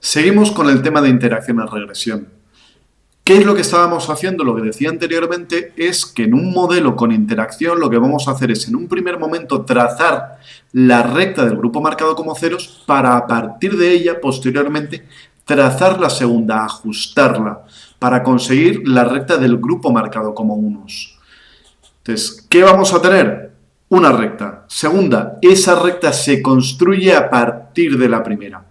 Seguimos con el tema de interacción en regresión. ¿Qué es lo que estábamos haciendo? Lo que decía anteriormente es que en un modelo con interacción lo que vamos a hacer es en un primer momento trazar la recta del grupo marcado como ceros para a partir de ella posteriormente trazar la segunda, ajustarla para conseguir la recta del grupo marcado como unos. Entonces, ¿qué vamos a tener? Una recta. Segunda, esa recta se construye a partir de la primera.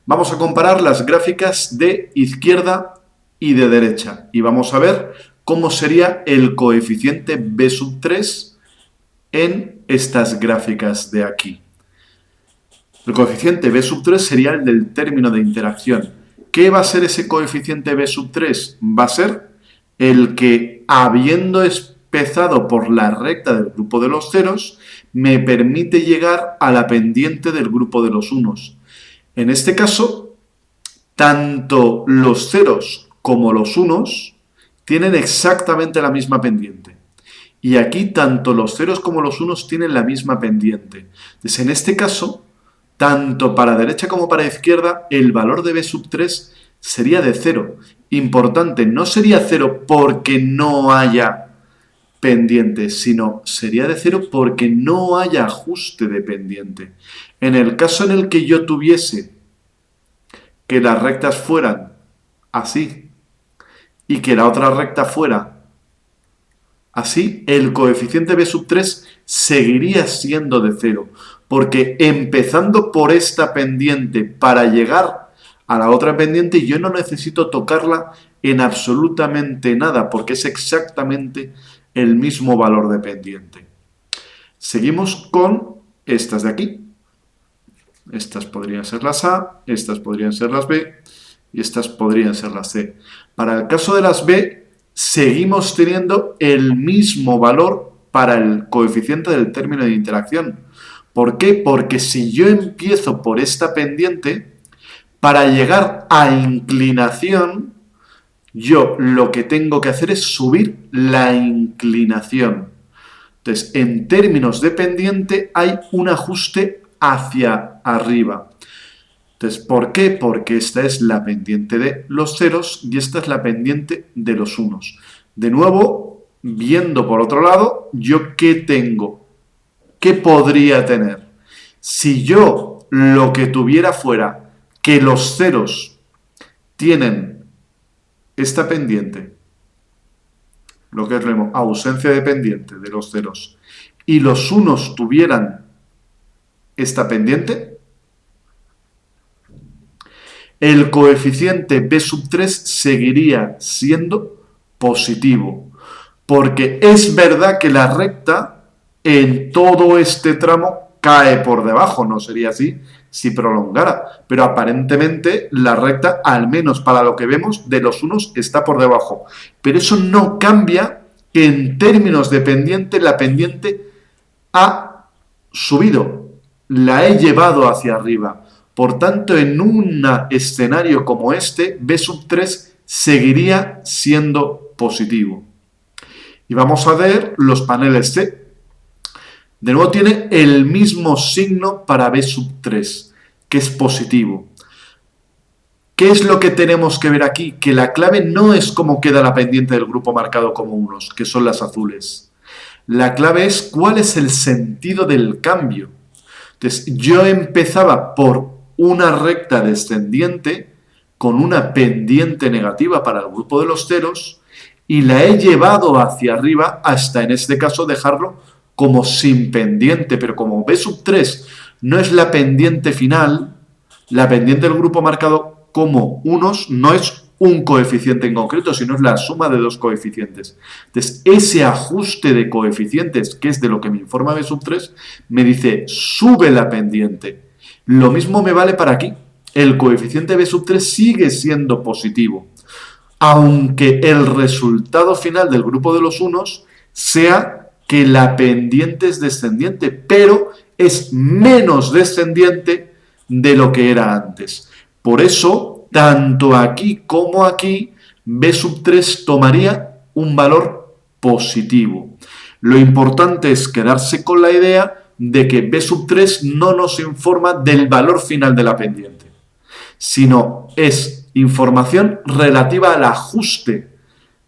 Vamos a comparar las gráficas de izquierda y de derecha y vamos a ver cómo sería el coeficiente B sub 3 en estas gráficas de aquí. El coeficiente B sub 3 sería el del término de interacción. ¿Qué va a ser ese coeficiente B sub 3? Va a ser el que, habiendo empezado por la recta del grupo de los ceros, me permite llegar a la pendiente del grupo de los unos. En este caso, tanto los ceros como los unos tienen exactamente la misma pendiente. Y aquí tanto los ceros como los unos tienen la misma pendiente. Entonces, en este caso, tanto para derecha como para izquierda, el valor de B sub 3 sería de 0. Importante, no sería 0 porque no haya pendiente, sino sería de 0 porque no haya ajuste de pendiente. En el caso en el que yo tuviese que las rectas fueran así y que la otra recta fuera así, el coeficiente B sub 3 seguiría siendo de 0, porque empezando por esta pendiente para llegar a la otra pendiente, yo no necesito tocarla en absolutamente nada, porque es exactamente el mismo valor de pendiente. Seguimos con estas de aquí. Estas podrían ser las A, estas podrían ser las B y estas podrían ser las C. Para el caso de las B, seguimos teniendo el mismo valor para el coeficiente del término de interacción. ¿Por qué? Porque si yo empiezo por esta pendiente, para llegar a inclinación, yo lo que tengo que hacer es subir la inclinación. Entonces, en términos de pendiente hay un ajuste hacia arriba. Entonces, ¿por qué? Porque esta es la pendiente de los ceros y esta es la pendiente de los unos. De nuevo, viendo por otro lado, ¿yo qué tengo? ¿Qué podría tener? Si yo lo que tuviera fuera que los ceros tienen esta pendiente, lo que es lo mismo, ausencia de pendiente de los ceros, y los unos tuvieran esta pendiente, el coeficiente B sub 3 seguiría siendo positivo. Porque es verdad que la recta en todo este tramo cae por debajo, no sería así si prolongara, pero aparentemente la recta, al menos para lo que vemos, de los unos está por debajo. Pero eso no cambia que en términos de pendiente, la pendiente ha subido, la he llevado hacia arriba. Por tanto, en un escenario como este, B sub 3 seguiría siendo positivo. Y vamos a ver los paneles C. De nuevo tiene el mismo signo para B sub 3, que es positivo. ¿Qué es lo que tenemos que ver aquí? Que la clave no es cómo queda la pendiente del grupo marcado como unos, que son las azules. La clave es cuál es el sentido del cambio. Entonces, yo empezaba por una recta descendiente con una pendiente negativa para el grupo de los ceros y la he llevado hacia arriba hasta, en este caso, dejarlo como sin pendiente. Pero como B sub 3 no es la pendiente final, la pendiente del grupo marcado como unos no es un coeficiente en concreto, sino es la suma de dos coeficientes. Entonces, ese ajuste de coeficientes, que es de lo que me informa B sub 3, me dice, sube la pendiente. Lo mismo me vale para aquí. El coeficiente B sub 3 sigue siendo positivo, aunque el resultado final del grupo de los unos sea que la pendiente es descendiente, pero es menos descendiente de lo que era antes. Por eso, tanto aquí como aquí, B sub 3 tomaría un valor positivo. Lo importante es quedarse con la idea de que B sub 3 no nos informa del valor final de la pendiente, sino es información relativa al ajuste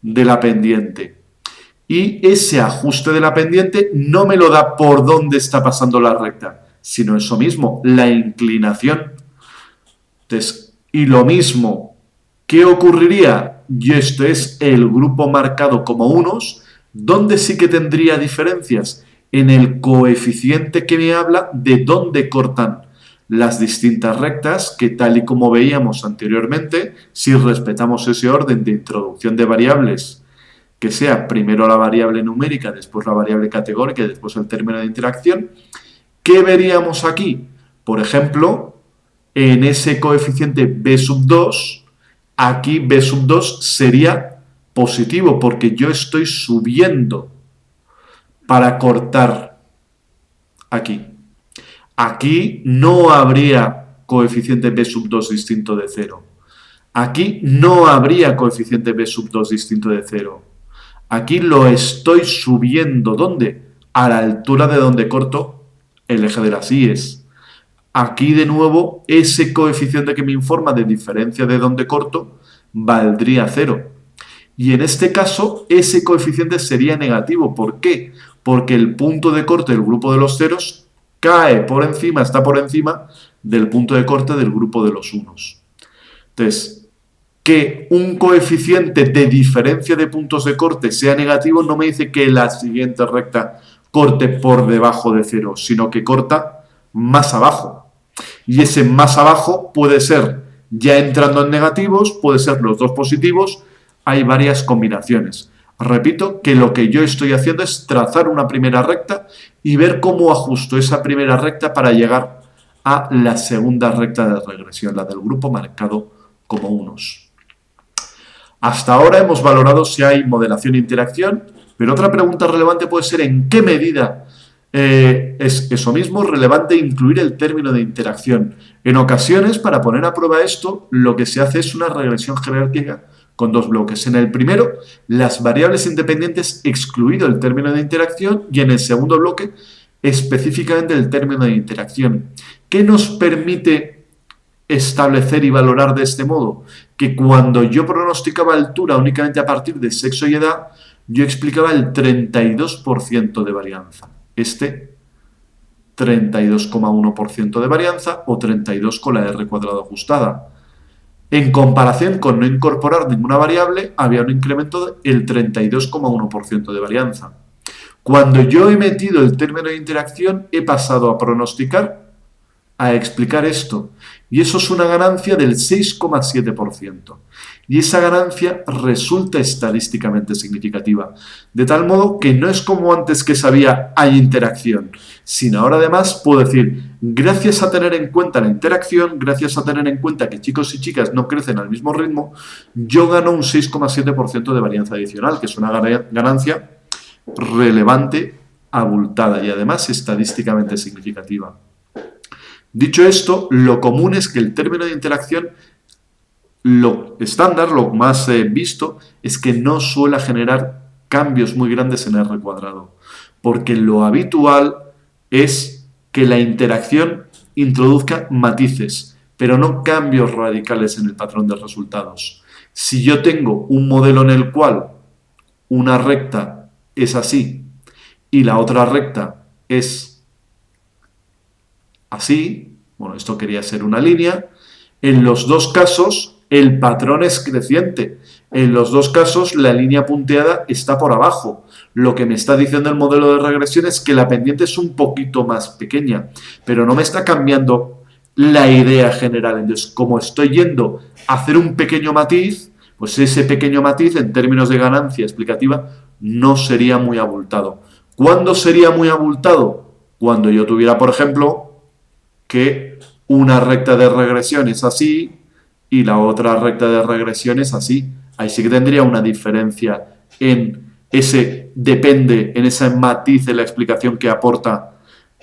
de la pendiente. Y ese ajuste de la pendiente no me lo da por dónde está pasando la recta, sino eso mismo, la inclinación. Entonces, y lo mismo, ¿qué ocurriría? Y esto es el grupo marcado como unos, donde sí que tendría diferencias en el coeficiente que me habla de dónde cortan las distintas rectas, que tal y como veíamos anteriormente, si respetamos ese orden de introducción de variables, que sea primero la variable numérica, después la variable categórica y después el término de interacción, ¿qué veríamos aquí? Por ejemplo, en ese coeficiente b sub 2, aquí b sub 2 sería positivo porque yo estoy subiendo para cortar aquí. Aquí no habría coeficiente b sub 2 distinto de 0. Aquí no habría coeficiente b sub 2 distinto de 0. Aquí lo estoy subiendo. ¿Dónde? A la altura de donde corto el eje de las íes. Aquí de nuevo ese coeficiente que me informa de diferencia de donde corto valdría 0. Y en este caso ese coeficiente sería negativo. ¿Por qué? Porque el punto de corte del grupo de los ceros cae por encima, está por encima del punto de corte del grupo de los unos. Entonces, que un coeficiente de diferencia de puntos de corte sea negativo no me dice que la siguiente recta corte por debajo de 0, sino que corta más abajo. Y ese más abajo puede ser ya entrando en negativos, puede ser los dos positivos, hay varias combinaciones. Repito que lo que yo estoy haciendo es trazar una primera recta y ver cómo ajusto esa primera recta para llegar a la segunda recta de regresión, la del grupo marcado como unos. Hasta ahora hemos valorado si hay modelación e interacción, pero otra pregunta relevante puede ser en qué medida es eso mismo relevante incluir el término de interacción. En ocasiones, para poner a prueba esto, lo que se hace es una regresión jerárquica con dos bloques. En el primero, las variables independientes excluido el término de interacción y en el segundo bloque, específicamente el término de interacción. ¿Qué nos permite establecer y valorar de este modo? Que cuando yo pronosticaba altura únicamente a partir de sexo y edad, yo explicaba el 32% de varianza. Este 32,1% de varianza o 32 con la R cuadrada ajustada. En comparación con no incorporar ninguna variable, había un incremento del 32,1% de varianza. Cuando yo he metido el término de interacción, he pasado a pronosticar, a explicar esto. Y eso es una ganancia del 6,7%. Y esa ganancia resulta estadísticamente significativa. De tal modo que no es como antes que sabía hay interacción, sino ahora además puedo decir, gracias a tener en cuenta la interacción, gracias a tener en cuenta que chicos y chicas no crecen al mismo ritmo, yo gano un 6,7% de varianza adicional, que es una ganancia relevante, abultada y además estadísticamente significativa. Dicho esto, lo común es que el término de interacción, lo estándar, lo más visto, es que no suele generar cambios muy grandes en R cuadrado, porque lo habitual es que la interacción introduzca matices, pero no cambios radicales en el patrón de resultados. Si yo tengo un modelo en el cual una recta es así y la otra recta es así, bueno, esto quería ser una línea, en los dos casos el patrón es creciente, en los dos casos la línea punteada está por abajo. Lo que me está diciendo el modelo de regresión es que la pendiente es un poquito más pequeña, pero no me está cambiando la idea general. Entonces, como estoy yendo a hacer un pequeño matiz, pues ese pequeño matiz en términos de ganancia explicativa no sería muy abultado. ¿Cuándo sería muy abultado? Cuando yo tuviera, por ejemplo, que una recta de regresión es así y la otra recta de regresión es así. Ahí sí que tendría una diferencia en ese depende, en ese matiz de la explicación que aporta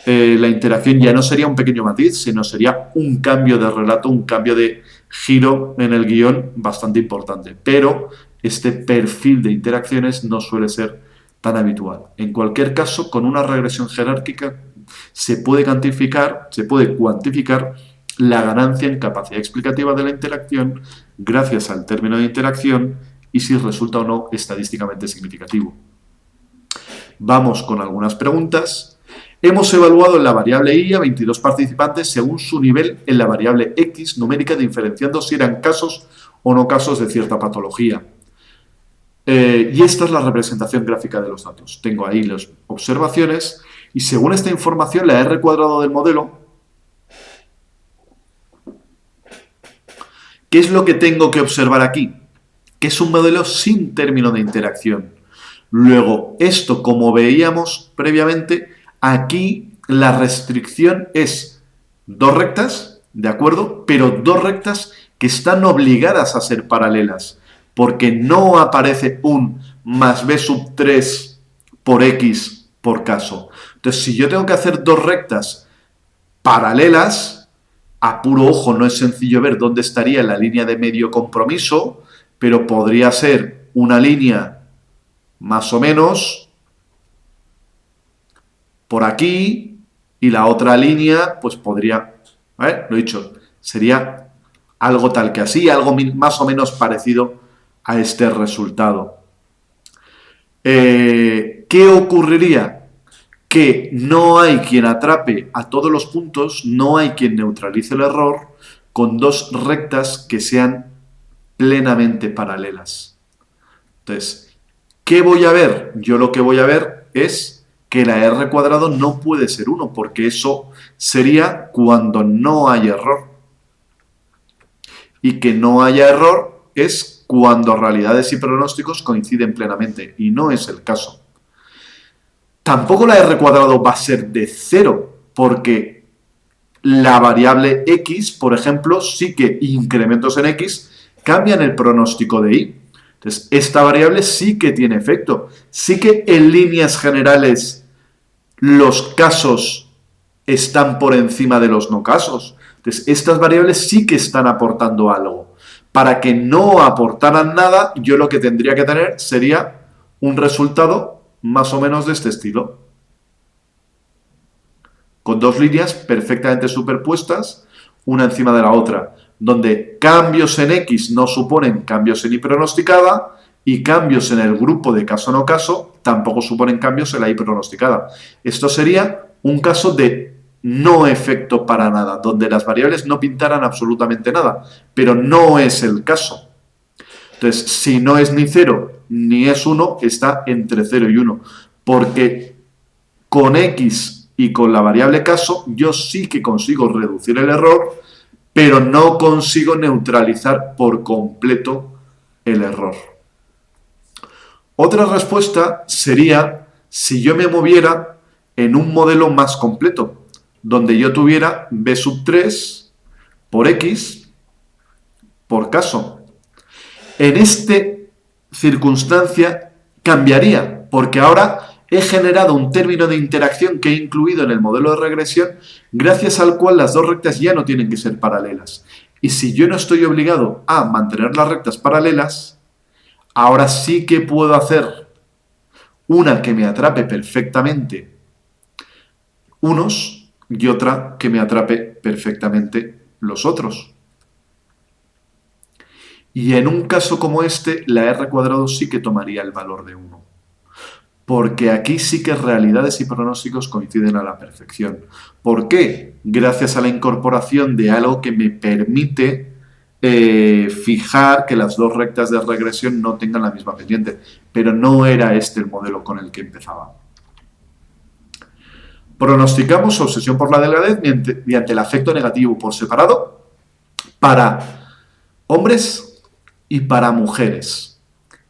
la interacción. Ya no sería un pequeño matiz, sino sería un cambio de relato, un cambio de giro en el guión bastante importante. Pero este perfil de interacciones no suele ser tan habitual. En cualquier caso, con una regresión jerárquica se puede cuantificar la ganancia en capacidad explicativa de la interacción gracias al término de interacción y si resulta o no estadísticamente significativo. Vamos con algunas preguntas. Hemos evaluado en la variable y a 22 participantes según su nivel en la variable x numérica, diferenciando si eran casos o no casos de cierta patología. Y esta es la representación gráfica de los datos. Tengo ahí las observaciones y según esta información, la R cuadrado del modelo, ¿qué es lo que tengo que observar aquí? Que es un modelo sin término de interacción. Luego, esto, como veíamos previamente, aquí la restricción es dos rectas, ¿de acuerdo? Pero dos rectas que están obligadas a ser paralelas, porque no aparece un más b sub 3 por x por caso. Entonces, si yo tengo que hacer dos rectas paralelas, a puro ojo no es sencillo ver dónde estaría la línea de medio compromiso, pero podría ser una línea más o menos por aquí y la otra línea pues podría, lo he dicho, sería algo tal que así, algo más o menos parecido a este resultado. ¿Qué ocurriría? Que no hay quien atrape a todos los puntos, no hay quien neutralice el error con dos rectas que sean plenamente paralelas. Entonces, ¿qué voy a ver? Yo lo que voy a ver es que la R cuadrado no puede ser 1, porque eso sería cuando no hay error. Y que no haya error es cuando realidades y pronósticos coinciden plenamente, y no es el caso. Tampoco la R cuadrado va a ser de 0, porque la variable x, por ejemplo, sí que incrementos en x cambian el pronóstico de y. Entonces, esta variable sí que tiene efecto. Sí que en líneas generales los casos están por encima de los no casos. Entonces, estas variables sí que están aportando algo. Para que no aportaran nada, yo lo que tendría que tener sería un resultado más o menos de este estilo. Con dos líneas perfectamente superpuestas, una encima de la otra, donde cambios en X no suponen cambios en Y pronosticada y cambios en el grupo de caso no caso tampoco suponen cambios en la Y pronosticada. Esto sería un caso de no efecto para nada, donde las variables no pintaran absolutamente nada, pero no es el caso. Entonces, si no es ni 0 ni es 1, está entre 0 y 1, porque con X y con la variable caso yo sí que consigo reducir el error, pero no consigo neutralizar por completo el error. Otra respuesta sería si yo me moviera en un modelo más completo, donde yo tuviera b sub 3 por x por caso. En esta circunstancia cambiaría, porque ahora he generado un término de interacción que he incluido en el modelo de regresión, gracias al cual las dos rectas ya no tienen que ser paralelas. Y si yo no estoy obligado a mantener las rectas paralelas, ahora sí que puedo hacer una que me atrape perfectamente unos y otra que me atrape perfectamente los otros. Y en un caso como este, la R cuadrado sí que tomaría el valor de 1. Porque aquí sí que realidades y pronósticos coinciden a la perfección. ¿Por qué? Gracias a la incorporación de algo que me permite fijar que las dos rectas de regresión no tengan la misma pendiente. Pero no era este el modelo con el que empezaba. Pronosticamos obsesión por la delgadez mediante el afecto negativo por separado para hombres y para mujeres.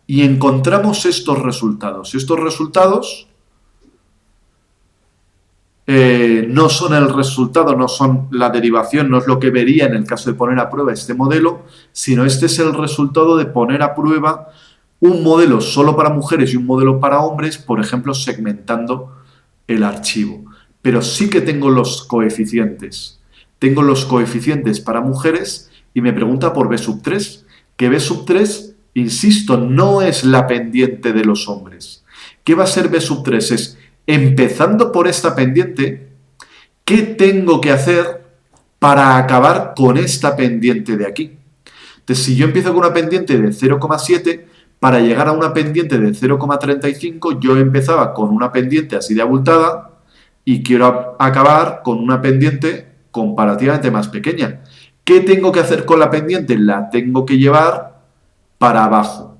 Y encontramos estos resultados. Y estos resultados no son el resultado, no son la derivación, no es lo que vería en el caso de poner a prueba este modelo, sino este es el resultado de poner a prueba un modelo solo para mujeres y un modelo para hombres, por ejemplo, segmentando el archivo. Pero sí que tengo los coeficientes. Tengo los coeficientes para mujeres y me pregunta por B sub 3, que B sub 3, insisto, no es la pendiente de los hombres. ¿Qué va a ser B sub 3? Es, empezando por esta pendiente, ¿qué tengo que hacer para acabar con esta pendiente de aquí. Entonces, si yo empiezo con una pendiente de 0,7, para llegar a una pendiente de 0,35, yo empezaba con una pendiente así de abultada y quiero acabar con una pendiente comparativamente más pequeña. ¿Qué tengo que hacer con la pendiente? La tengo que llevar para abajo.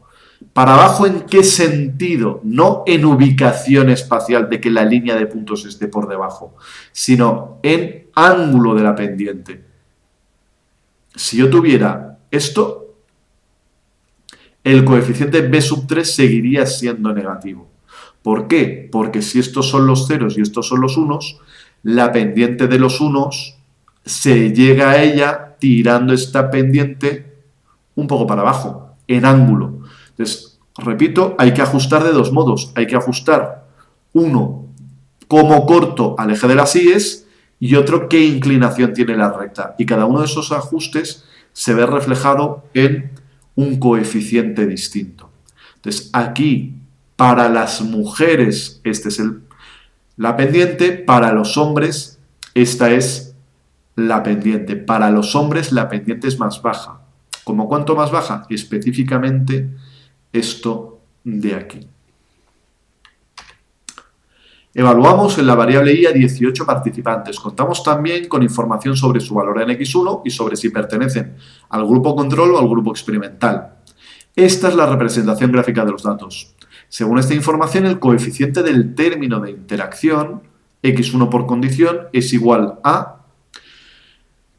¿Para abajo en qué sentido? No en ubicación espacial de que la línea de puntos esté por debajo, sino en ángulo de la pendiente. Si yo tuviera esto, el coeficiente b sub 3 seguiría siendo negativo. ¿Por qué? Porque si estos son los ceros y estos son los unos, la pendiente de los unos se llega a ella tirando esta pendiente un poco para abajo, en ángulo. Entonces, repito, hay que ajustar de dos modos. Hay que ajustar uno cómo corto al eje de las íes y otro qué inclinación tiene la recta. Y cada uno de esos ajustes se ve reflejado en un coeficiente distinto. Entonces, aquí, para las mujeres, esta es la pendiente, para los hombres, esta es la pendiente. Para los hombres, la pendiente es más baja. ¿Cómo cuánto más baja? Específicamente esto de aquí. Evaluamos en la variable i a 18 participantes. Contamos también con información sobre su valor en x1 y sobre si pertenecen al grupo control o al grupo experimental. Esta es la representación gráfica de los datos. Según esta información, el coeficiente del término de interacción, x1 por condición, es igual a...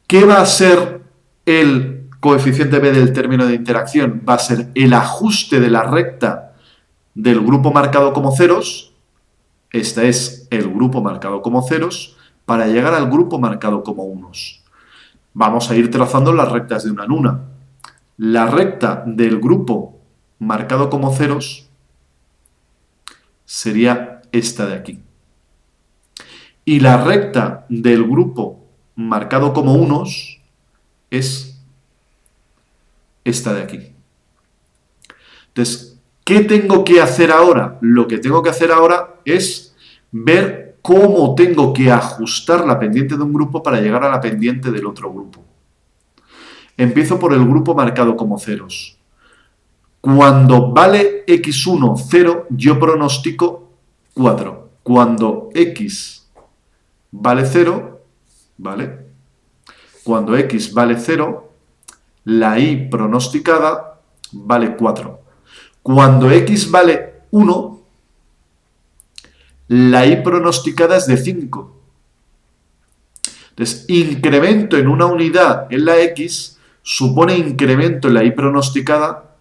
¿Qué va a ser el coeficiente b del término de interacción? Va a ser el ajuste de la recta del grupo marcado como ceros. Este es el grupo marcado como ceros para llegar al grupo marcado como unos. Vamos a ir trazando las rectas de una en una. La recta del grupo marcado como ceros sería esta de aquí. Y la recta del grupo marcado como unos es esta de aquí. Entonces, ¿qué tengo que hacer ahora? Lo que tengo que hacer ahora es ver cómo tengo que ajustar la pendiente de un grupo para llegar a la pendiente del otro grupo. Empiezo por el grupo marcado como ceros. Cuando vale x1, 0, yo pronostico 4. Cuando x vale 0, ¿vale? Cuando x vale 0, la y pronosticada vale 4. Cuando x vale 1, la y pronosticada es de 5. Entonces, incremento en una unidad en la x supone incremento en la y pronosticada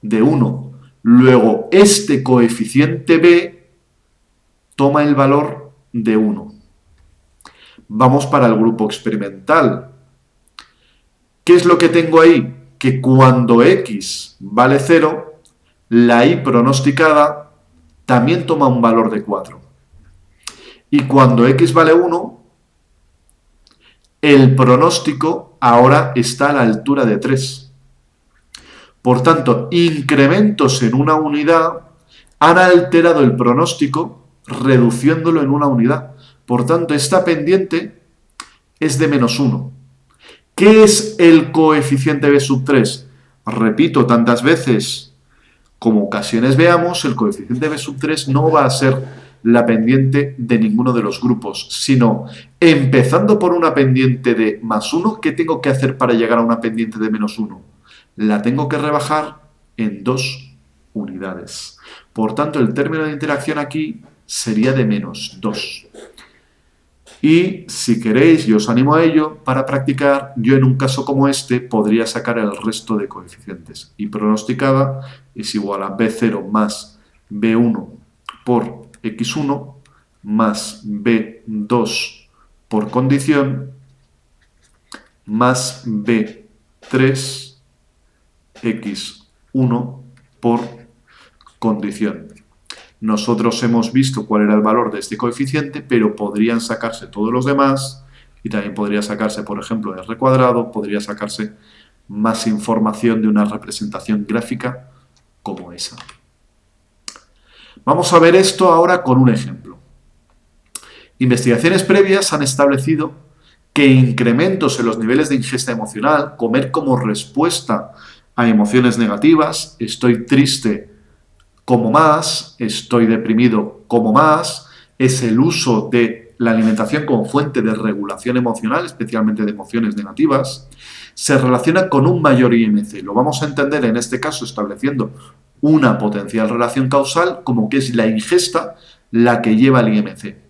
de 1. Luego, este coeficiente b toma el valor de 1. Vamos para el grupo experimental. ¿Qué es lo que tengo ahí? Que cuando x vale 0, la y pronosticada también toma un valor de 4. Y cuando x vale 1, el pronóstico ahora está a la altura de 3. Por tanto, incrementos en una unidad han alterado el pronóstico reduciéndolo en una unidad. Por tanto, esta pendiente es de menos 1. ¿Qué es el coeficiente b sub 3? Repito tantas veces como ocasiones veamos, el coeficiente b sub 3 no va a ser la pendiente de ninguno de los grupos, sino empezando por una pendiente de más 1, ¿qué tengo que hacer para llegar a una pendiente de menos 1? La tengo que rebajar en 2 unidades. Por tanto, el término de interacción aquí sería de menos 2. Y si queréis, yo os animo a ello, para practicar, yo en un caso como este podría sacar el resto de coeficientes. Y pronosticada es igual a B0 más B1 por X1 más B2 por condición más B3 X1 por condición. Nosotros hemos visto cuál era el valor de este coeficiente, pero podrían sacarse todos los demás y también podría sacarse, por ejemplo, R cuadrado, podría sacarse más información de una representación gráfica como esa. Vamos a ver esto ahora con un ejemplo. Investigaciones previas han establecido que incrementos en los niveles de ingesta emocional, comer como respuesta a emociones negativas, estoy triste, como más, estoy deprimido, como más, es el uso de la alimentación como fuente de regulación emocional, especialmente de emociones negativas, se relaciona con un mayor IMC. Lo vamos a entender en este caso estableciendo una potencial relación causal como que es la ingesta la que lleva al IMC.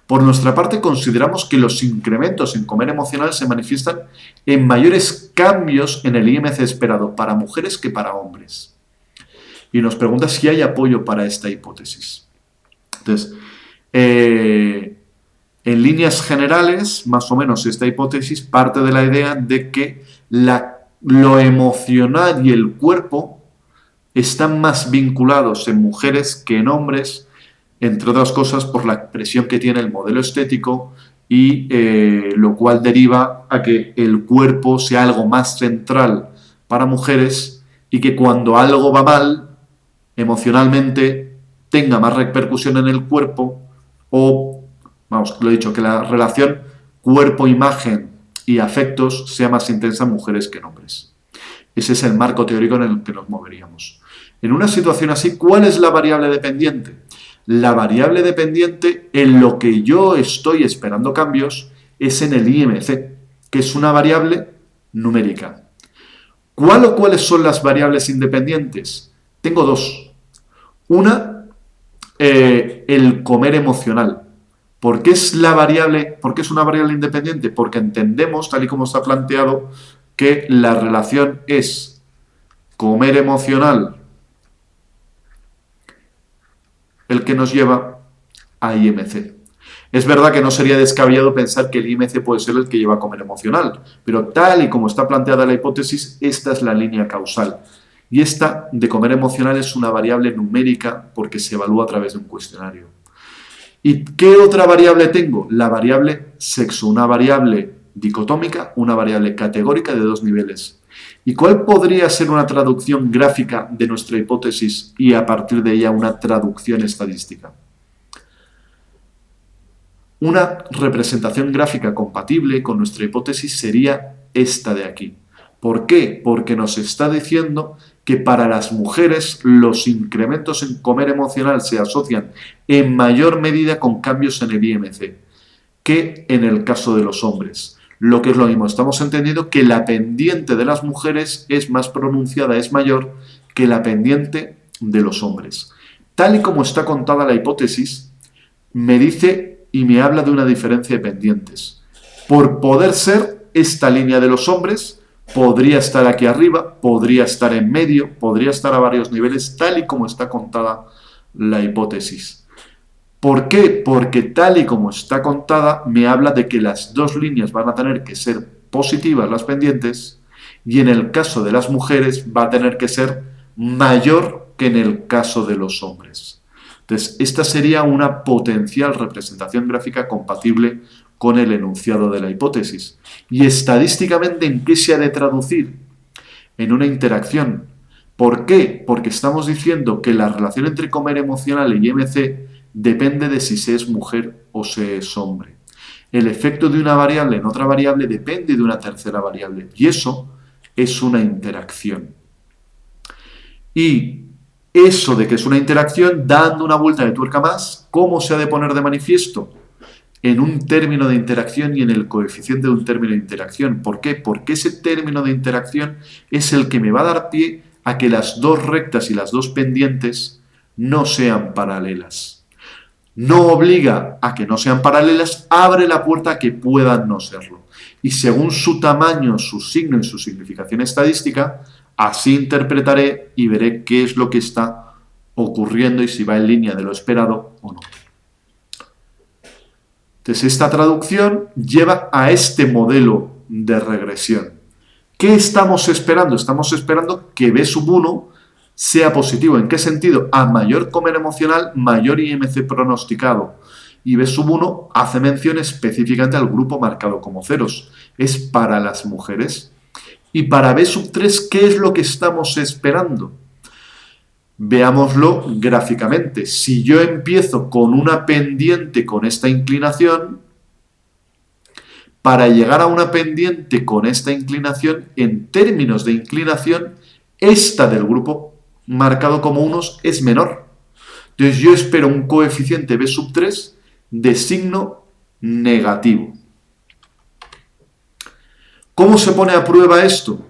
Por nuestra parte, consideramos que los incrementos en comer emocional se manifiestan en mayores cambios en el IMC esperado para mujeres que para hombres. Y nos pregunta si hay apoyo para esta hipótesis. Entonces, en líneas generales, más o menos esta hipótesis parte de la idea de que lo emocional y el cuerpo están más vinculados en mujeres que en hombres, entre otras cosas por la presión que tiene el modelo estético y lo cual deriva a que el cuerpo sea algo más central para mujeres y que cuando algo va mal emocionalmente tenga más repercusión en el cuerpo o, vamos, lo he dicho, que la relación cuerpo-imagen y afectos sea más intensa en mujeres que en hombres. Ese es el marco teórico en el que nos moveríamos. En una situación así, ¿cuál es la variable dependiente? La variable dependiente en lo que yo estoy esperando cambios es en el IMC, que es una variable numérica. ¿Cuál o cuáles son las variables independientes? Tengo dos. Una, el comer emocional. ¿Por qué es una variable independiente? Porque entendemos, tal y como está planteado, que la relación es comer emocional el que nos lleva a IMC. Es verdad que no sería descabellado pensar que el IMC puede ser el que lleva a comer emocional, pero tal y como está planteada la hipótesis, esta es la línea causal. Y esta de comer emocional es una variable numérica porque se evalúa a través de un cuestionario. ¿Y qué otra variable tengo? La variable sexo, una variable dicotómica, una variable categórica de dos niveles. ¿Y cuál podría ser una traducción gráfica de nuestra hipótesis y a partir de ella una traducción estadística? Una representación gráfica compatible con nuestra hipótesis sería esta de aquí. ¿Por qué? Porque nos está diciendo que para las mujeres los incrementos en comer emocional se asocian en mayor medida con cambios en el IMC que en el caso de los hombres. Lo que es lo mismo, estamos entendiendo que la pendiente de las mujeres es más pronunciada, es mayor que la pendiente de los hombres. Tal y como está contada la hipótesis, me dice y me habla de una diferencia de pendientes. Por poder ser, esta línea de los hombres podría estar aquí arriba, podría estar en medio, podría estar a varios niveles, tal y como está contada la hipótesis. ¿Por qué? Porque tal y como está contada, me habla de que las dos líneas van a tener que ser positivas las pendientes y en el caso de las mujeres va a tener que ser mayor que en el caso de los hombres. Entonces, esta sería una potencial representación gráfica compatible con el enunciado de la hipótesis. ¿Y estadísticamente en qué se ha de traducir? En una interacción. ¿Por qué? Porque estamos diciendo que la relación entre comer emocional y IMC depende de si se es mujer o se es hombre. El efecto de una variable en otra variable depende de una tercera variable y eso es una interacción. Y eso de que es una interacción, dando una vuelta de tuerca más, ¿cómo se ha de poner de manifiesto? En un término de interacción y en el coeficiente de un término de interacción. ¿Por qué? Porque ese término de interacción es el que me va a dar pie a que las dos rectas y las dos pendientes no sean paralelas. No obliga a que no sean paralelas, abre la puerta a que puedan no serlo. Y según su tamaño, su signo y su significación estadística, así interpretaré y veré qué es lo que está ocurriendo y si va en línea de lo esperado o no. Entonces, esta traducción lleva a este modelo de regresión. ¿Qué estamos esperando? Estamos esperando que B sub 1 sea positivo. ¿En qué sentido? A mayor comer emocional, mayor IMC pronosticado. Y B sub 1 hace mención específicamente al grupo marcado como ceros. Es para las mujeres. Y para B sub 3, ¿qué es lo que estamos esperando? Veámoslo gráficamente. Si yo empiezo con una pendiente con esta inclinación, para llegar a una pendiente con esta inclinación, en términos de inclinación, esta del grupo marcado como unos es menor. Entonces yo espero un coeficiente B sub 3 de signo negativo. ¿Cómo se pone a prueba esto?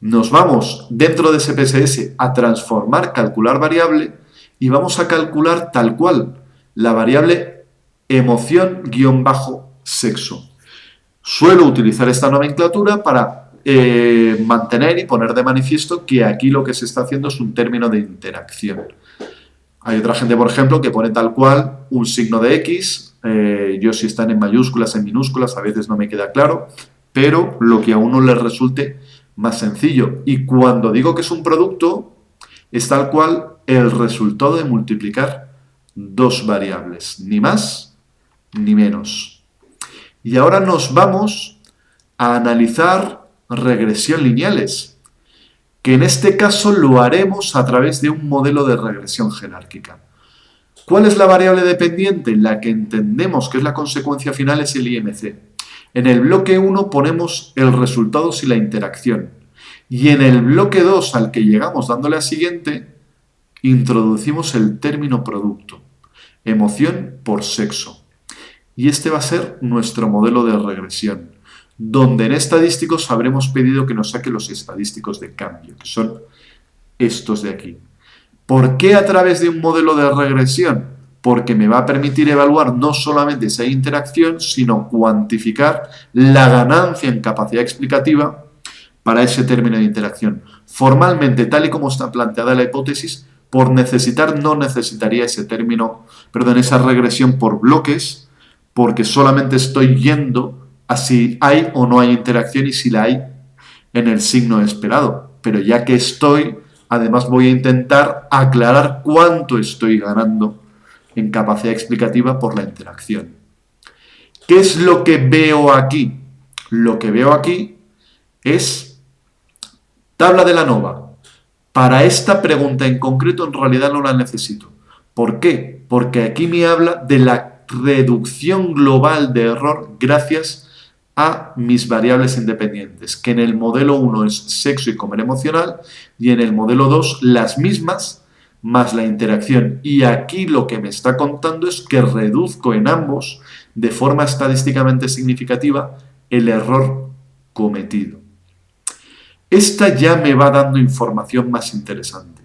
Nos vamos dentro de ese PSS a transformar, calcular variable y vamos a calcular tal cual la variable emoción-sexo. Suelo utilizar esta nomenclatura para mantener y poner de manifiesto que aquí lo que se está haciendo es un término de interacción. Hay otra gente, por ejemplo, que pone tal cual un signo de X. Yo si están en mayúsculas, en minúsculas, a veces no me queda claro, pero lo que a uno le resulte más sencillo. Y cuando digo que es un producto, es tal cual el resultado de multiplicar dos variables, ni más ni menos. Y ahora nos vamos a analizar regresión lineales, que en este caso lo haremos a través de un modelo de regresión jerárquica. ¿Cuál es la variable dependiente? La que entendemos que es la consecuencia final es el IMC. En el bloque 1 ponemos el resultado y la interacción. Y en el bloque 2, al que llegamos dándole a siguiente, introducimos el término producto. Emoción por sexo. Y este va a ser nuestro modelo de regresión, donde en estadísticos habremos pedido que nos saque los estadísticos de cambio, que son estos de aquí. ¿Por qué a través de un modelo de regresión? Porque me va a permitir evaluar no solamente esa interacción, sino cuantificar la ganancia en capacidad explicativa para ese término de interacción. Formalmente, tal y como está planteada la hipótesis, por necesitar no necesitaría ese término, esa regresión por bloques, porque solamente estoy yendo a si hay o no hay interacción y si la hay en el signo esperado. Pero ya que estoy, además voy a intentar aclarar cuánto estoy ganando en capacidad explicativa por la interacción. ¿Qué es lo que veo aquí? Lo que veo aquí es tabla de la ANOVA. Para esta pregunta en concreto en realidad no la necesito. ¿Por qué? Porque aquí me habla de la reducción global de error gracias a mis variables independientes, que en el modelo 1 es sexo y comer emocional y en el modelo 2 las mismas más la interacción. Y aquí lo que me está contando es que reduzco en ambos de forma estadísticamente significativa el error cometido. Esta ya me va dando información más interesante.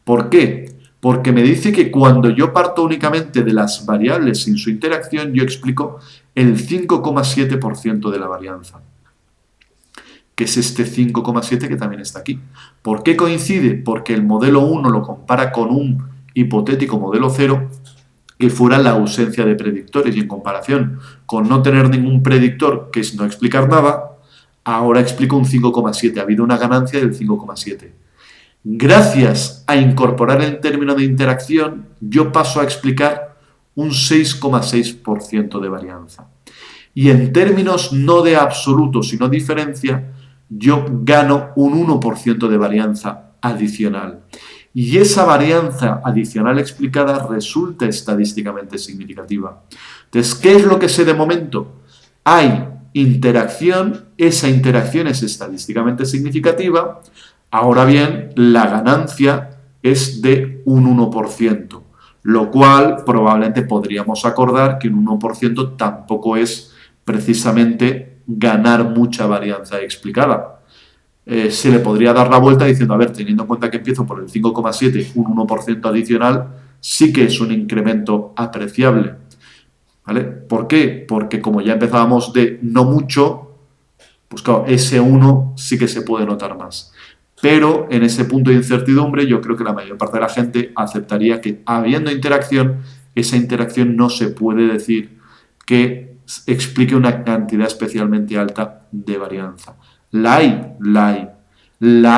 ¿Por qué? Porque me dice que cuando yo parto únicamente de las variables sin su interacción, yo explico el 5,7% de la varianza, que es este 5,7 que también está aquí. ¿Por qué coincide? Porque el modelo 1 lo compara con un hipotético modelo 0 que fuera la ausencia de predictores, y en comparación con no tener ningún predictor, que es no explicar nada, ahora explico un 5,7. Ha habido una ganancia del 5,7. Gracias a incorporar el término de interacción, yo paso a explicar un 6,6% de varianza. Y en términos no de absoluto, sino diferencia, yo gano un 1% de varianza adicional. Y esa varianza adicional explicada resulta estadísticamente significativa. Entonces, ¿qué es lo que sé de momento? Hay interacción, esa interacción es estadísticamente significativa. Ahora bien, la ganancia es de un 1%, lo cual probablemente podríamos acordar que un 1% tampoco es precisamente ganar mucha varianza explicada. Se le podría dar la vuelta diciendo, a ver, teniendo en cuenta que empiezo por el 5,7, un 1% adicional sí que es un incremento apreciable. ¿Vale? ¿Por qué? Porque como ya empezábamos de no mucho, pues claro, ese 1 sí que se puede notar más. Pero en ese punto de incertidumbre yo creo que la mayor parte de la gente aceptaría que habiendo interacción, esa interacción no se puede decir que explique una cantidad especialmente alta de varianza. La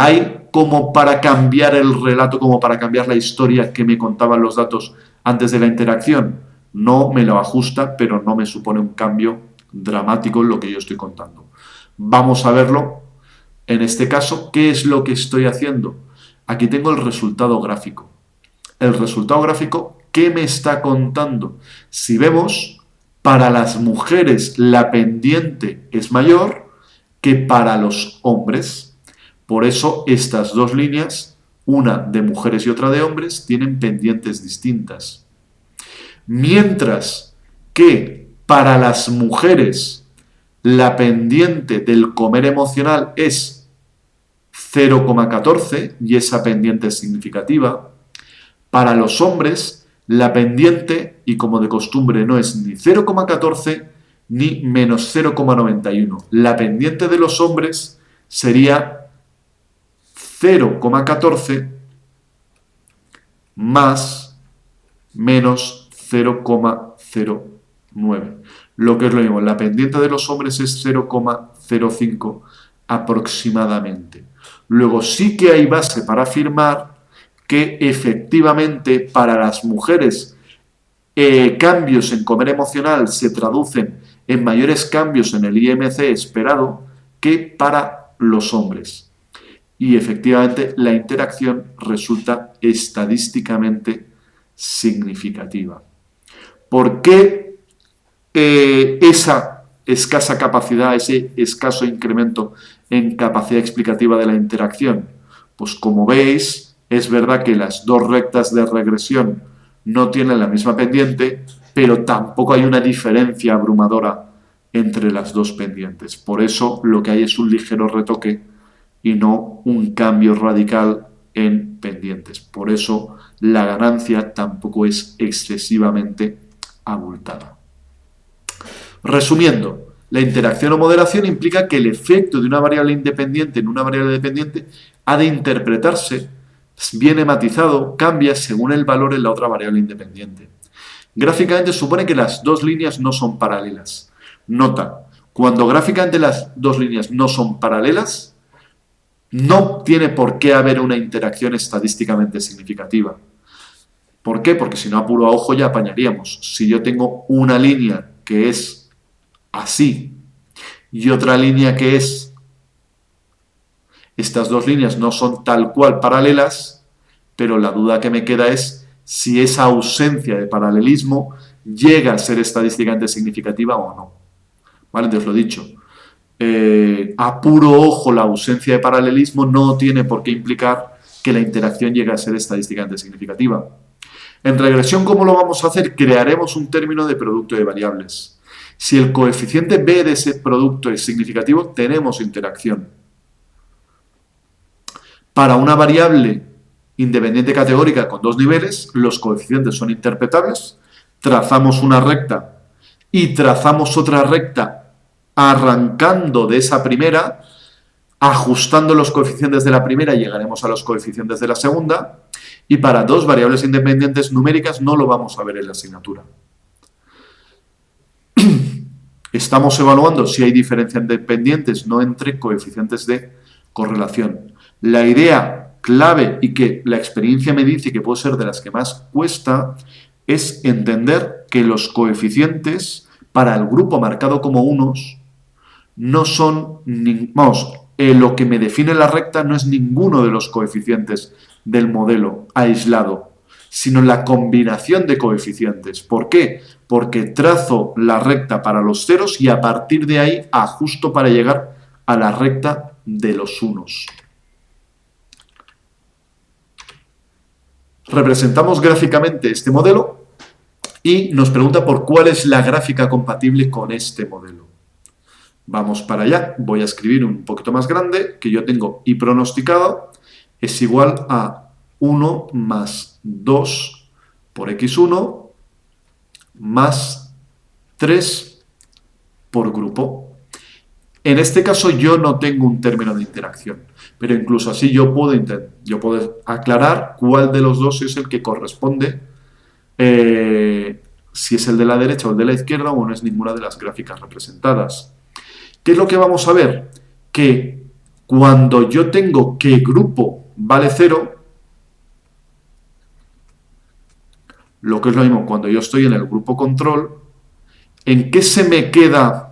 hay como para cambiar el relato, como para cambiar la historia que me contaban los datos antes de la interacción. No me lo ajusta, pero no me supone un cambio dramático en lo que yo estoy contando. Vamos a verlo. En este caso, ¿qué es lo que estoy haciendo? Aquí tengo el resultado gráfico. El resultado gráfico, ¿qué me está contando? Si vemos, para las mujeres la pendiente es mayor que para los hombres. Por eso estas dos líneas, una de mujeres y otra de hombres, tienen pendientes distintas. Mientras que para las mujeres la pendiente del comer emocional es 0,14 y esa pendiente es significativa, para los hombres la pendiente, y como de costumbre, no es ni 0,14 ni menos 0,91. La pendiente de los hombres sería 0,14 más menos 0,09. Lo que es lo mismo, la pendiente de los hombres es 0,05 aproximadamente. Luego sí que hay base para afirmar que efectivamente para las mujeres cambios en comer emocional se traducen en mayores cambios en el IMC esperado que para los hombres. Y efectivamente la interacción resulta estadísticamente significativa. ¿Por qué esa escasa capacidad, ese escaso incremento en capacidad explicativa de la interacción? Pues como veis, es verdad que las dos rectas de regresión no tienen la misma pendiente, pero tampoco hay una diferencia abrumadora entre las dos pendientes. Por eso lo que hay es un ligero retoque y no un cambio radical en pendientes. Por eso la ganancia tampoco es excesivamente abultada. Resumiendo, la interacción o moderación implica que el efecto de una variable independiente en una variable dependiente ha de interpretarse, viene matizado, cambia según el valor en la otra variable independiente. Gráficamente supone que las dos líneas no son paralelas. Nota, cuando gráficamente las dos líneas no son paralelas, no tiene por qué haber una interacción estadísticamente significativa. ¿Por qué? Porque si no, a puro ojo ya apañaríamos. Si yo tengo una línea que es así y otra línea que es... Estas dos líneas no son tal cual paralelas, pero la duda que me queda es si esa ausencia de paralelismo llega a ser estadísticamente significativa o no. ¿Vale? Entonces lo dicho. A puro ojo la ausencia de paralelismo no tiene por qué implicar que la interacción llegue a ser estadísticamente significativa. En regresión, ¿cómo lo vamos a hacer? Crearemos un término de producto de variables. Si el coeficiente B de ese producto es significativo, tenemos interacción. Para una variable independiente categórica con dos niveles, los coeficientes son interpretables, trazamos una recta y trazamos otra recta arrancando de esa primera, ajustando los coeficientes de la primera llegaremos a los coeficientes de la segunda, y para dos variables independientes numéricas no lo vamos a ver en la asignatura. Estamos evaluando si hay diferencias dependientes, no entre coeficientes de correlación. La idea clave y que la experiencia me dice que puede ser de las que más cuesta es entender que los coeficientes para el grupo marcado como unos no son, lo que me define la recta no es ninguno de los coeficientes del modelo aislado, sino la combinación de coeficientes. ¿Por qué? Porque trazo la recta para los ceros y a partir de ahí ajusto para llegar a la recta de los unos. Representamos gráficamente este modelo y nos pregunta por cuál es la gráfica compatible con este modelo. Vamos para allá. Voy a escribir un poquito más grande, que yo tengo y pronosticado es igual a 1 más 2 por x1 más 3 por grupo. En este caso yo no tengo un término de interacción, pero incluso así yo puedo aclarar cuál de los dos es el que corresponde, si es el de la derecha o el de la izquierda o no es ninguna de las gráficas representadas. ¿Qué es lo que vamos a ver? Que cuando yo tengo que grupo vale 0, lo que es lo mismo cuando yo estoy en el grupo control, ¿en qué se me queda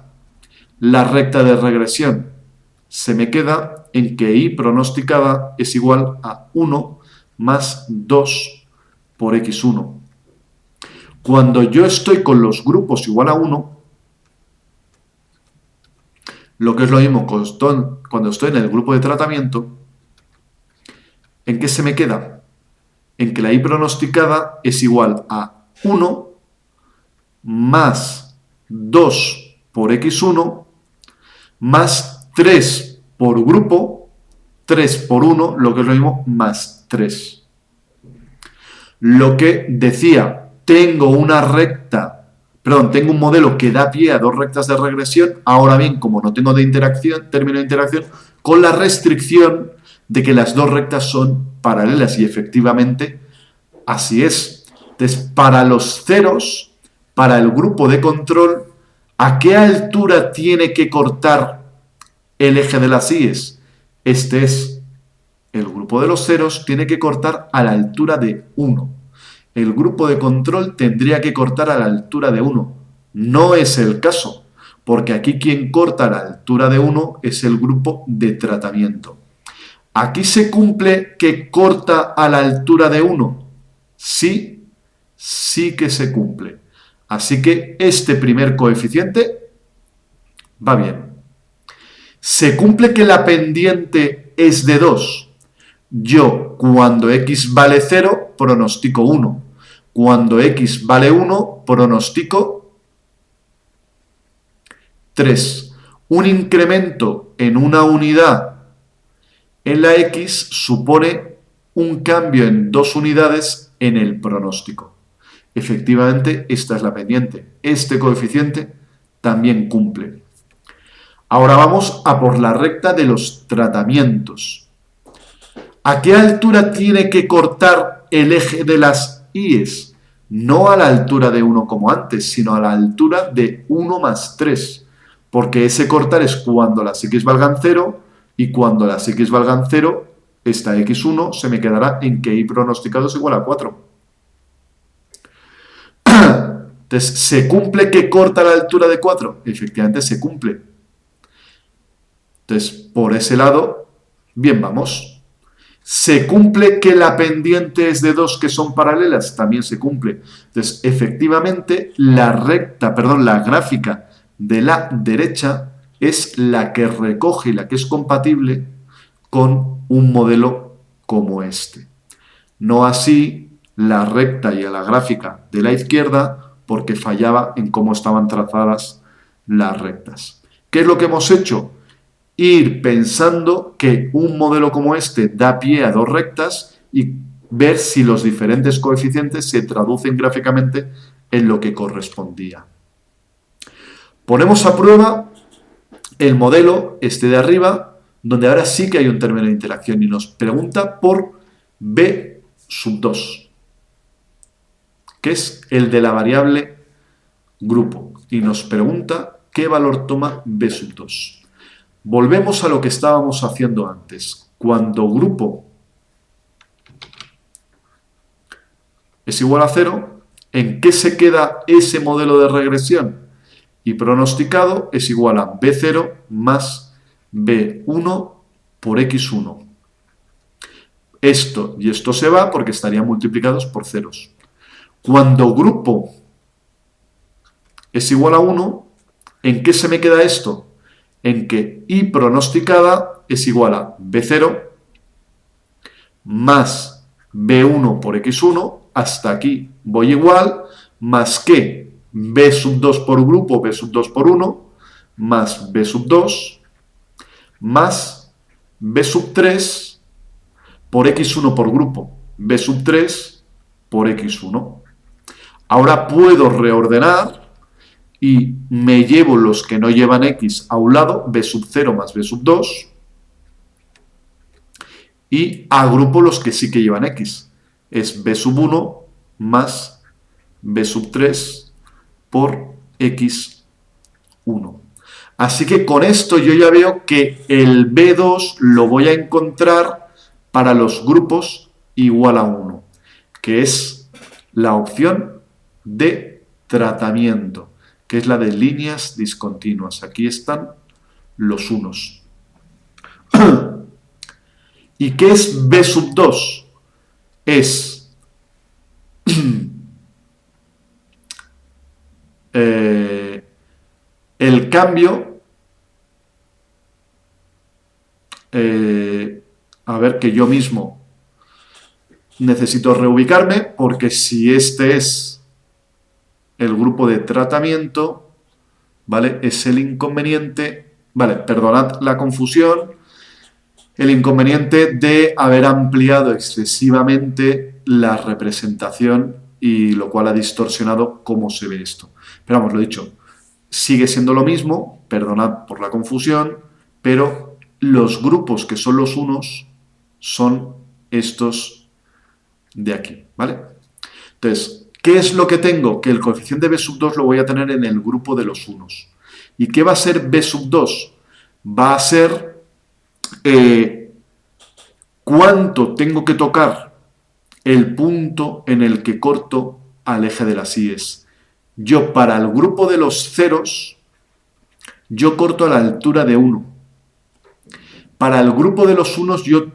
la recta de regresión? Se me queda en que y pronosticada es igual a 1 más 2 por x1. Cuando yo estoy con los grupos igual a 1, lo que es lo mismo cuando estoy en el grupo de tratamiento, ¿en qué se me queda? En que la I pronosticada es igual a 1 más 2 por x1 más 3 por grupo, 3 por 1, lo que es lo mismo, más 3. Lo que decía, tengo una recta, perdón, tengo un modelo que da pie a dos rectas de regresión, ahora bien, como no tengo de interacción, término de interacción, con la restricción de que las dos rectas son paralelas, y efectivamente así es. Entonces, para los ceros, para el grupo de control, ¿a qué altura tiene que cortar el eje de las íes? Este es el grupo de los ceros, tiene que cortar a la altura de 1. El grupo de control tendría que cortar a la altura de 1. No es el caso, porque aquí quien corta a la altura de 1 es el grupo de tratamiento. ¿Aquí se cumple que corta a la altura de 1? Sí, sí que se cumple. Así que este primer coeficiente va bien. ¿Se cumple que la pendiente es de 2? Yo, cuando x vale 0, pronostico 1. Cuando x vale 1, pronostico 3. Un incremento en una unidad en la x supone un cambio en 2 unidades en el pronóstico. Efectivamente, esta es la pendiente. Este coeficiente también cumple. Ahora vamos a por la recta de los tratamientos. ¿A qué altura tiene que cortar el eje de las íes? No a la altura de 1 como antes, sino a la altura de 1 más 3. Porque ese cortar es cuando las x valgan 0, y cuando las x valgan 0, esta x1 se me quedará en que y pronosticado es igual a 4. Entonces, ¿se cumple que corta la altura de 4? Efectivamente, se cumple. Entonces, por ese lado, bien vamos. ¿Se cumple que la pendiente es de 2 que son paralelas? También se cumple. Entonces, efectivamente, la gráfica de la derecha es la que recoge y la que es compatible con un modelo como este. No así la recta y la gráfica de la izquierda, porque fallaba en cómo estaban trazadas las rectas. ¿Qué es lo que hemos hecho? Ir pensando que un modelo como este da pie a dos rectas y ver si los diferentes coeficientes se traducen gráficamente en lo que correspondía. Ponemos a prueba el modelo este de arriba, donde ahora sí que hay un término de interacción y nos pregunta por b sub 2, que es el de la variable grupo, y nos pregunta qué valor toma b sub 2. Volvemos a lo que estábamos haciendo antes. Cuando grupo es igual a 0, ¿en qué se queda ese modelo de regresión? Y pronosticado es igual a b0 más b1 por x1. Esto y esto se va porque estarían multiplicados por ceros. Cuando grupo es igual a 1, ¿en qué se me queda esto? En que y pronosticada es igual a b0 más b1 por x1, hasta aquí voy igual, más que b sub 2 por grupo, b sub 2 por 1, más b sub 2, más b sub 3 por x1 por grupo, b sub 3 por x1. Ahora puedo reordenar y me llevo los que no llevan x a un lado, b sub 0 más b sub 2, y agrupo los que sí que llevan x. Es b sub 1 más b sub 3 por x1. Así que con esto yo ya veo que el b2 lo voy a encontrar para los grupos igual a 1, que es la opción de tratamiento, que es la de líneas discontinuas. Aquí están los unos. ¿Y qué es b sub 2? Es el cambio, a ver, que yo mismo necesito reubicarme, porque si este es el grupo de tratamiento, ¿vale? Es el inconveniente, vale, perdonad la confusión, el inconveniente de haber ampliado excesivamente la representación y lo cual ha distorsionado cómo se ve esto. Pero vamos, lo dicho, sigue siendo lo mismo, perdonad por la confusión, pero los grupos que son los unos son estos de aquí, ¿vale? Entonces, ¿qué es lo que tengo? Que el coeficiente B sub 2 lo voy a tener en el grupo de los unos. ¿Y qué va a ser B sub 2? Va a ser cuánto tengo que tocar el punto en el que corto al eje de las íes. Yo para el grupo de los ceros, yo corto a la altura de 1. Para el grupo de los unos, yo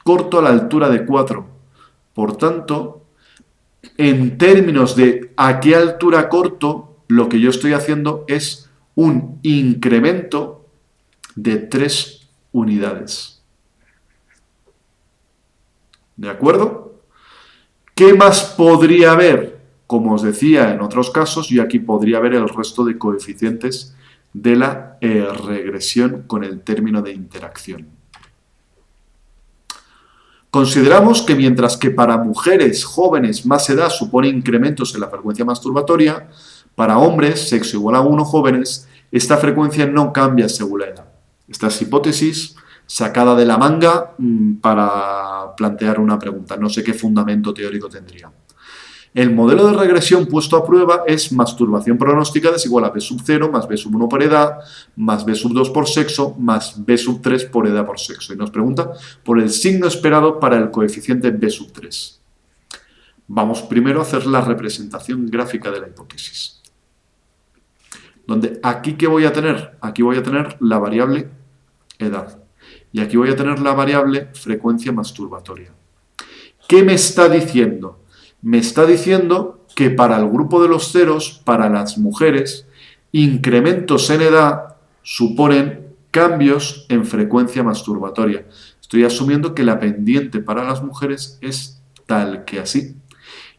corto a la altura de 4. Por tanto, en términos de a qué altura corto, lo que yo estoy haciendo es un incremento de 3 unidades. ¿De acuerdo? ¿Qué más podría haber? Como os decía en otros casos, yo aquí podría ver el resto de coeficientes de la regresión con el término de interacción. Consideramos que mientras que para mujeres jóvenes más edad supone incrementos en la frecuencia masturbatoria, para hombres, sexo igual a 1 jóvenes, esta frecuencia no cambia según la edad. Esta es hipótesis sacada de la manga para plantear una pregunta. No sé qué fundamento teórico tendría. El modelo de regresión puesto a prueba es masturbación pronóstica es igual a B sub 0 más B sub 1 por edad, más B sub 2 por sexo, más B sub 3 por edad por sexo. Y nos pregunta por el signo esperado para el coeficiente B sub 3. Vamos primero a hacer la representación gráfica de la hipótesis. Donde aquí, ¿qué voy a tener? Aquí voy a tener la variable edad. Y aquí voy a tener la variable frecuencia masturbatoria. ¿Qué me está diciendo? Me está diciendo que para el grupo de los ceros, para las mujeres, incrementos en edad suponen cambios en frecuencia masturbatoria. Estoy asumiendo que la pendiente para las mujeres es tal que así.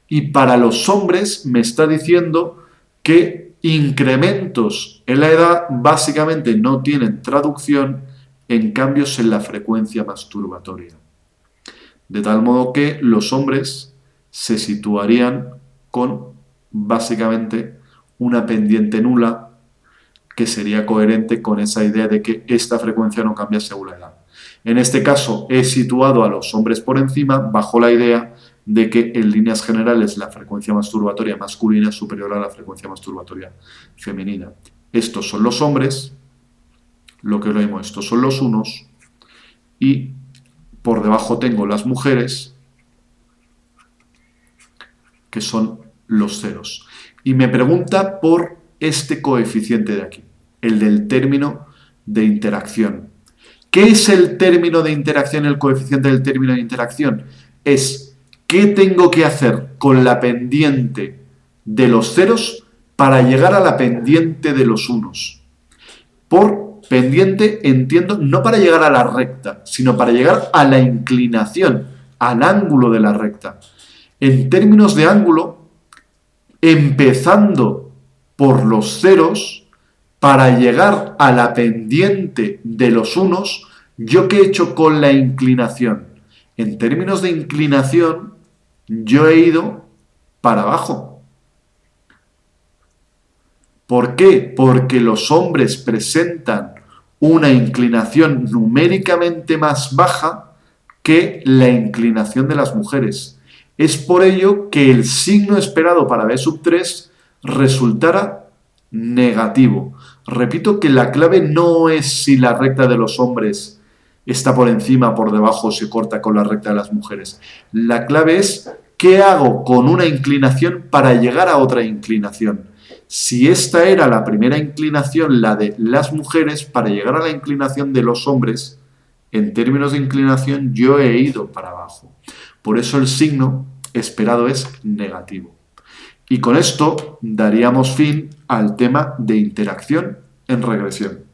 Y para los hombres me está diciendo que incrementos en la edad básicamente no tienen traducción en cambios en la frecuencia masturbatoria. De tal modo que los hombres se situarían con básicamente una pendiente nula que sería coherente con esa idea de que esta frecuencia no cambia según la edad. En este caso he situado a los hombres por encima bajo la idea de que en líneas generales la frecuencia masturbatoria masculina es superior a la frecuencia masturbatoria femenina. Estos son los hombres, lo que lo mismo, estos son los unos y por debajo tengo las mujeres, que son los ceros. Y me pregunta por este coeficiente de aquí, el del término de interacción. ¿Qué es el término de interacción, el coeficiente del término de interacción? Es qué tengo que hacer con la pendiente de los ceros para llegar a la pendiente de los unos. Por pendiente entiendo no para llegar a la recta, sino para llegar a la inclinación, al ángulo de la recta. En términos de ángulo, empezando por los ceros, para llegar a la pendiente de los unos, ¿yo qué he hecho con la inclinación? En términos de inclinación, yo he ido para abajo. ¿Por qué? Porque los hombres presentan una inclinación numéricamente más baja que la inclinación de las mujeres. Es por ello que el signo esperado para B sub 3 resultara negativo. Repito que la clave no es si la recta de los hombres está por encima, por debajo, o se corta con la recta de las mujeres. La clave es qué hago con una inclinación para llegar a otra inclinación. Si esta era la primera inclinación, la de las mujeres, para llegar a la inclinación de los hombres, en términos de inclinación yo he ido para abajo. Por eso el signo esperado es negativo. Y con esto daríamos fin al tema de interacción en regresión.